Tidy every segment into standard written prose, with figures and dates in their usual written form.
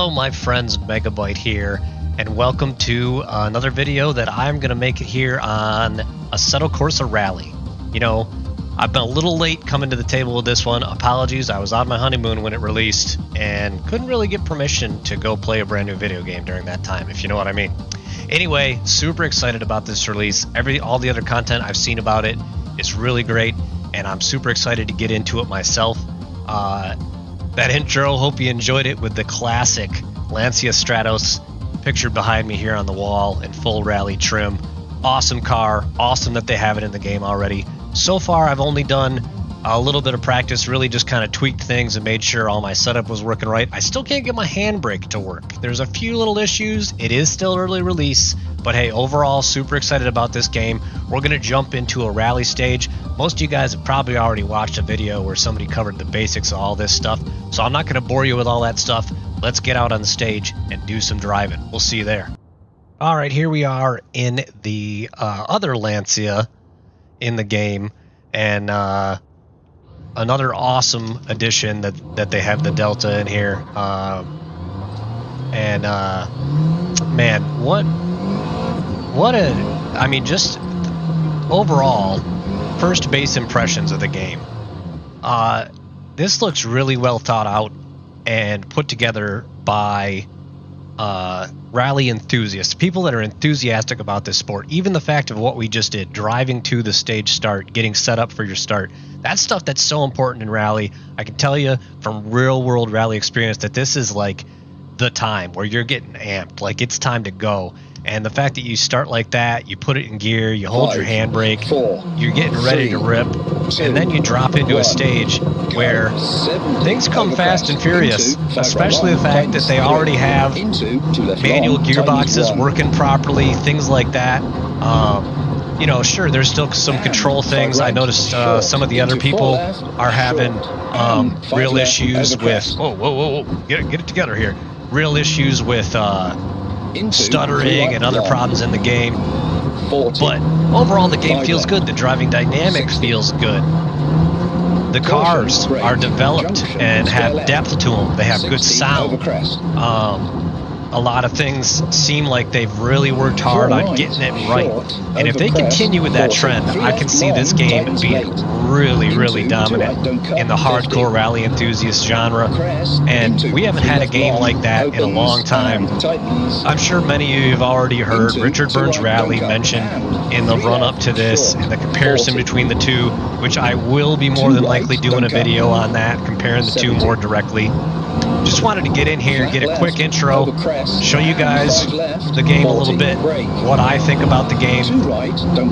Hello my friends, Megabyte here, and welcome to another video that I'm going to make it here on Assetto Corsa Rally. You know, I've been a little late coming to the table with this one. Apologies, I was on my honeymoon when it released and couldn't really get permission to go play a brand new video game during that time, if you know what I mean. Anyway, super excited about this release. All the other content I've seen about it is really great, and I'm super excited to get into it myself. That intro, hope you enjoyed it with the classic Lancia Stratos pictured behind me here on the wall in full rally trim. Awesome car, awesome that they have it in the game already. So far I've only done a little bit of practice, really just kind of tweaked things and made sure all my setup was working right. I still can't get my handbrake to work. There's a few little issues. It is still early release, but hey, overall super excited about this game. We're going to jump into a rally stage. Most of you guys have probably already watched a video where somebody covered the basics of all this stuff, so I'm not going to bore you with all that stuff. Let's get out on the stage and do some driving. We'll see you there. All right, here we are in the other Lancia in the game, and another awesome addition that they have the Delta in here. Man, I mean, just overall first base impressions of the game. This looks really well thought out and put together by rally enthusiasts, people that are enthusiastic about this sport. Even the fact of what we just did, driving to the stage start, getting set up for your start, that's stuff that's so important in rally. I can tell you from real world rally experience that this is like the time where you're getting amped, like it's time to go. And the fact that you start like that, you put it in gear, you hold your handbrake, you're getting ready to rip, and then you drop into a stage where things come fast and furious, especially the fact that they already have manual gearboxes working properly, things like that. You know, sure, there's still some control things. I noticed some of the other people are having real issues with... Whoa, get it together here. Real issues with... stuttering and other problems in the game, but overall the game feels good. The driving dynamic feels good. The cars are developed and have depth to them. They have good sound. A lot of things seem like they've really worked hard on getting it right, and if they continue with that trend, I can see this game being really dominant in the hardcore rally enthusiast genre, and we haven't had a game like that in a long time. I'm sure many of you have already heard Richard Burns Rally mentioned in the run-up to this and the comparison between the two, which I will be more than likely doing a video on that, comparing the two more directly. Just wanted to get in here, get a quick intro, show you guys the game a little bit, what I think about the game,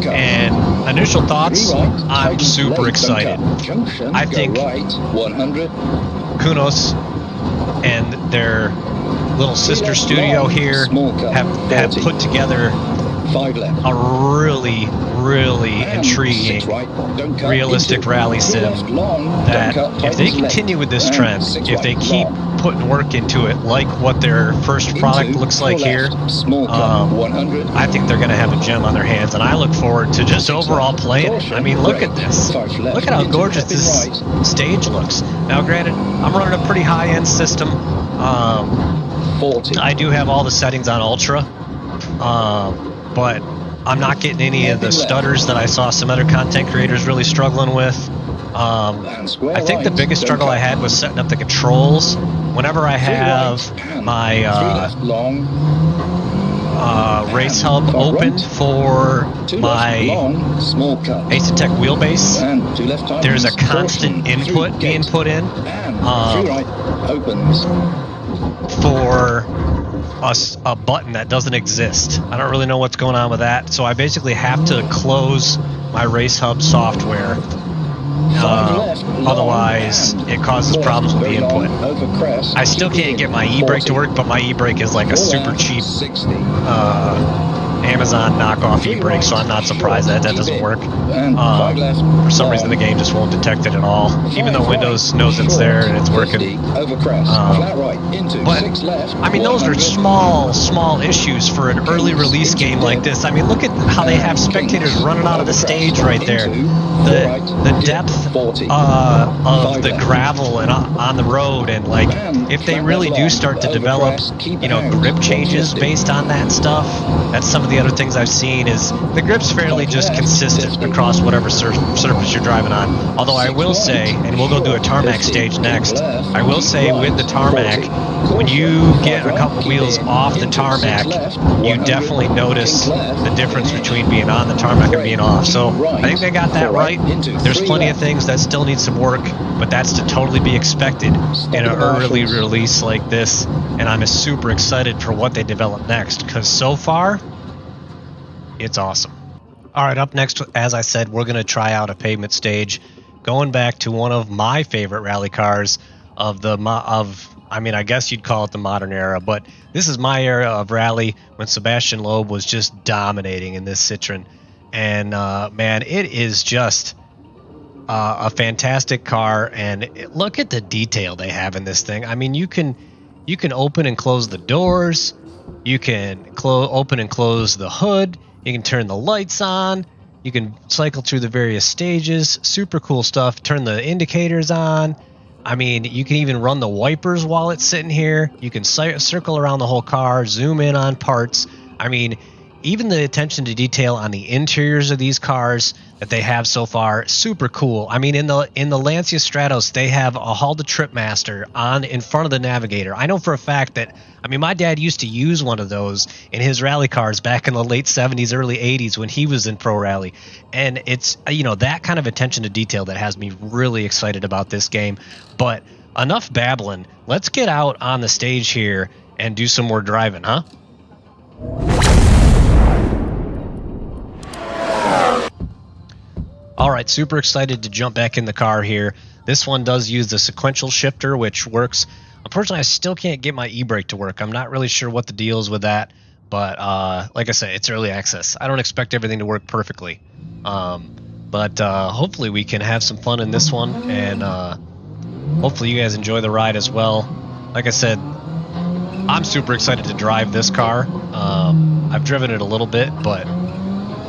and initial thoughts. I'm super excited. I think Kunos and their little sister studio here have put together a really intriguing, realistic rally sim that if they continue with this trend, if they keep putting work into it like what their first product looks like here, I think they're going to have a gem on their hands, and I look forward to just overall playing it. I mean, look at this. Look at how gorgeous this stage looks. Now, granted, I'm running a pretty high-end system. I do have all the settings on Ultra, but I'm not getting any of the stutters that I saw some other content creators really struggling with. I think the biggest struggle I had was setting up the controls. Whenever I have my race hub open for my Assetto wheelbase, there's a constant input being put in for a button that doesn't exist. I don't really know what's going on with that, so I basically have to close my race hub software. Otherwise, it causes problems with the input. I still can't get my e-brake to work, but my e-brake is like a super cheap Amazon knockoff e-brake, so I'm not surprised that doesn't work. For some reason, the game just won't detect it at all, even though Windows knows it's there and it's working. But I mean, those are small issues for an early release game like this. I mean, look at how they have spectators running out of the stage right there. The depth of the gravel and on the road, and like if they really do start to develop, you know, grip changes based on that stuff. That's some of the other things I've seen. Is the grip's fairly just consistent across whatever surface you're driving on. Although I will say, and we'll go do a tarmac stage next, I will say with the tarmac, when you get a couple wheels off the tarmac, you definitely notice the difference between being on the tarmac and being off. So I think they got that right. There's plenty of things that still need some work, but that's to totally be expected in an early release like this. And I'm super excited for what they develop next, because so far, it's awesome. All right, up next, as I said, we're going to try out a pavement stage, going back to one of my favorite rally cars I mean, I guess you'd call it the modern era, but this is my era of rally when Sebastian Loeb was just dominating in this Citroen. And man, it is just a fantastic car, and look at the detail they have in this thing. I mean, you can open and close the doors, you can open and close the hood, you can turn the lights on, you can cycle through the various stages. Super cool stuff. Turn the indicators on. I mean, you can even run the wipers while it's sitting here. You can circle around the whole car, zoom in on parts. I mean, even the attention to detail on the interiors of these cars that they have so far, super cool. I mean, in the Lancia Stratos, they have a Halda Tripmaster on in front of the Navigator. I know for a fact that, I mean, my dad used to use one of those in his rally cars back in the late 70s, early 80s when he was in pro rally. And it's, you know, that kind of attention to detail that has me really excited about this game. But enough babbling. Let's get out on the stage here and do some more driving, huh? All right, super excited to jump back in the car here. This one does use the sequential shifter, which works. Unfortunately, I still can't get my e-brake to work. I'm not really sure what the deal is with that, but like I said, it's early access. I don't expect everything to work perfectly, but hopefully we can have some fun in this one, and hopefully you guys enjoy the ride as well. Like I said, I'm super excited to drive this car. I've driven it a little bit, but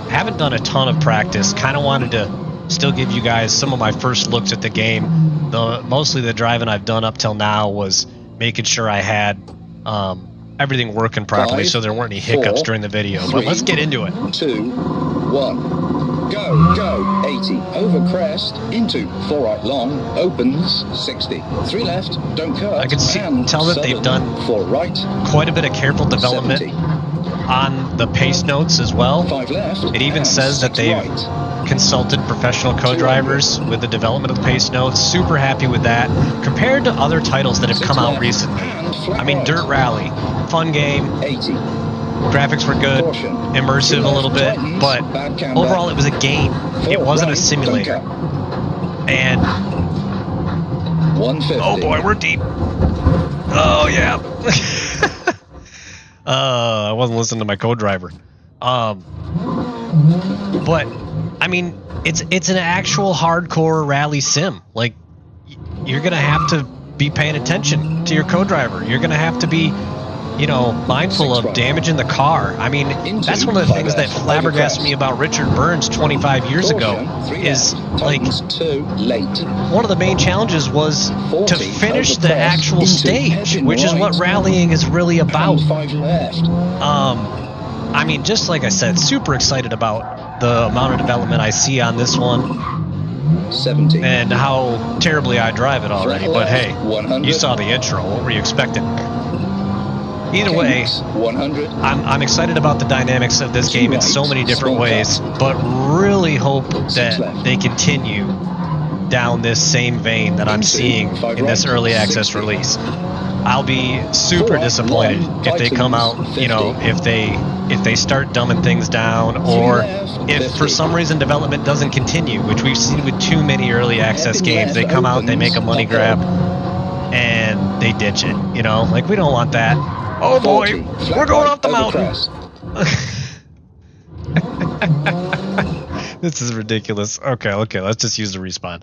haven't done a ton of practice. Kind of wanted to still give you guys some of my first looks at the game. Mostly the driving I've done up till now was making sure I had everything working properly, so there weren't any hiccups during the video. But let's get into it. 2, 1. Go. 80. Over crest. Into. 4 right long. Opens. 60. 3 left. Don't cut. I can tell that they've done 4 right. quite a bit of careful development 70. on the pace notes as well. 5 left. It even says that they've consulted professional co-drivers with the development of the pace notes. Super happy with that. Compared to other titles that have come out recently. I mean, Dirt Rally, fun game. 80. Graphics were good, immersive a little bit, but overall it was a game. It wasn't a simulator. And 150. oh boy, we're deep. Oh yeah. I wasn't listening to my co-driver. But I mean, it's an actual hardcore rally sim. Like, you're gonna have to be paying attention to your co-driver. You're gonna have to be, you know, mindful of damaging the car. I mean, that's one of the things that flabbergasted me about Richard Burns 25 years ago. Is like, one of the main challenges was to finish the actual stage, which is what rallying is really about. I mean, just like I said, super excited about the amount of development I see on this one. 70. And how terribly I drive it already. But hey, you saw the intro. What were you expecting? Either way, 100. I'm excited about the dynamics of this game in so many different ways, but really hope that they continue down this same vein that I'm seeing in this early access release. I'll be super disappointed if they come out, you know, if they start dumbing things down, or if for some reason development doesn't continue, which we've seen with too many early access games. They come out, they make a money grab, and they ditch it, you know? Like, we don't want that. Oh boy, we're going off the mountain. This is ridiculous. Okay, let's just use the respawn.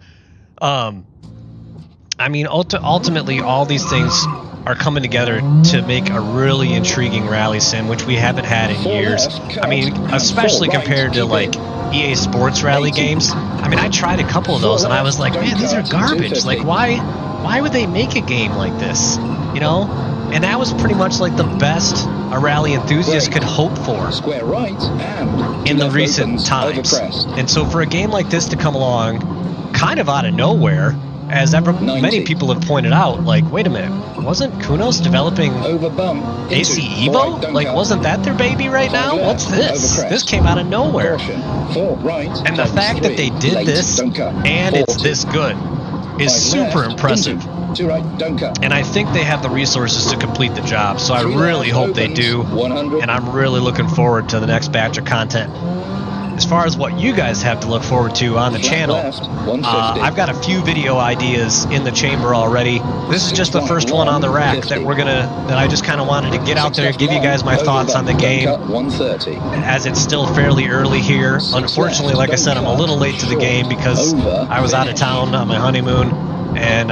I mean, ultimately, all these things are coming together to make a really intriguing rally sim, which we haven't had in years. I mean, especially compared to like EA Sports rally games. I mean, I tried a couple of those and I was like, man, these are garbage. Like, why would they make a game like this? You know? And that was pretty much like the best a rally enthusiast could hope for Square right and in the recent times. And so for a game like this to come along kind of out of nowhere, as many people have pointed out, like, wait a minute, wasn't Kunos developing AC Evo? Like, wasn't that their baby right now? What's this? This came out of nowhere. And the fact that they did this and it's this good is super impressive. And I think they have the resources to complete the job, so I really hope they do, and I'm really looking forward to the next batch of content. As far as what you guys have to look forward to on the channel, I've got a few video ideas in the chamber already. This is just the first one on the rack that I just kind of wanted to get out there and give you guys my thoughts on the game, as it's still fairly early here. Unfortunately, like I said, I'm a little late to the game because I was out of town on my honeymoon and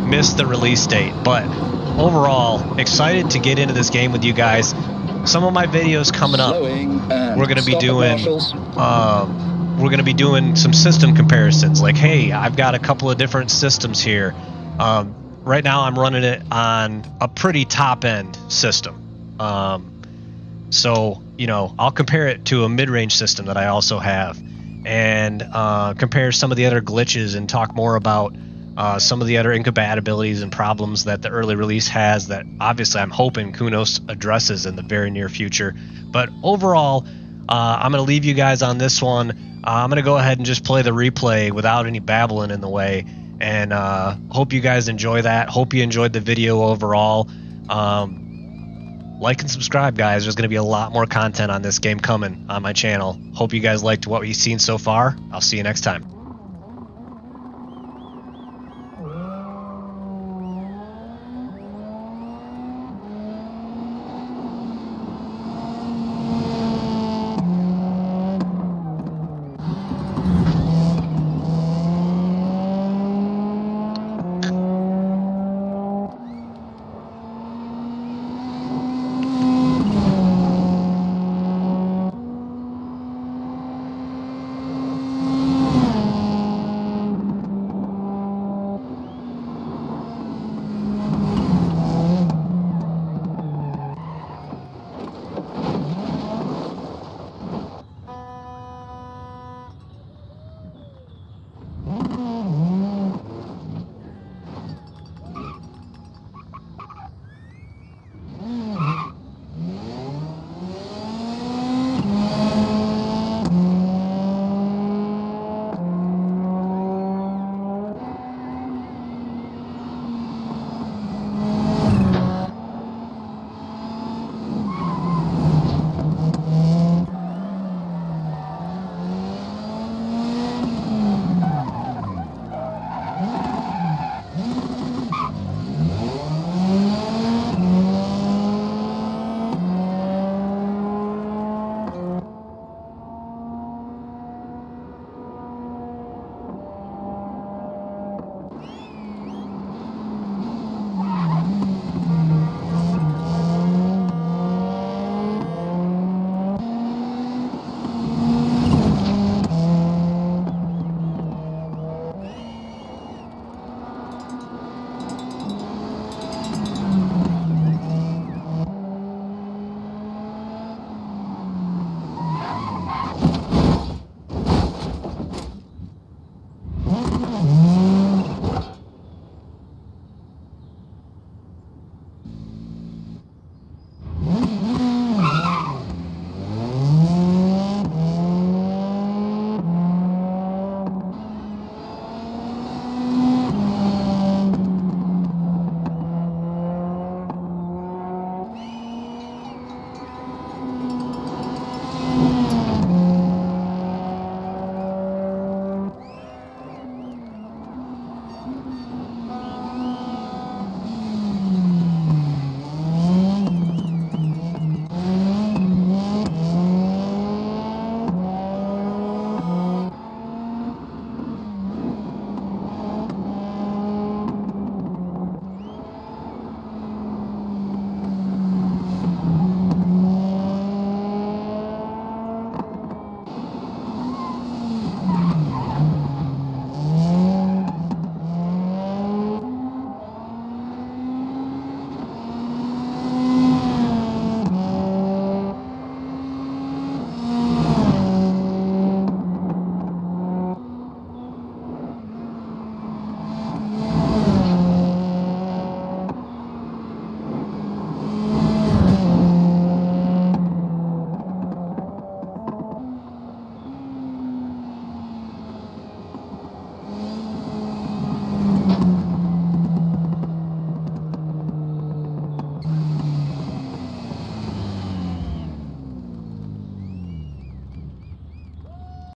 missed the release date. But overall, excited to get into this game with you guys. Some of my videos coming up, we're going to be doing some system comparisons. Like, hey, I've got a couple of different systems here. Right now, I'm running it on a pretty top-end system. So, you know, I'll compare it to a mid-range system that I also have, and compare some of the other glitches and talk more about some of the other incompatibilities and problems that the early release has that obviously I'm hoping Kunos addresses in the very near future. But overall, I'm going to leave you guys on this one. I'm going to go ahead and just play the replay without any babbling in the way, and hope you guys enjoy that. Hope you enjoyed the video overall. Like and subscribe, guys. There's going to be a lot more content on this game coming on my channel. Hope you guys liked what you've seen so far. I'll see you next time.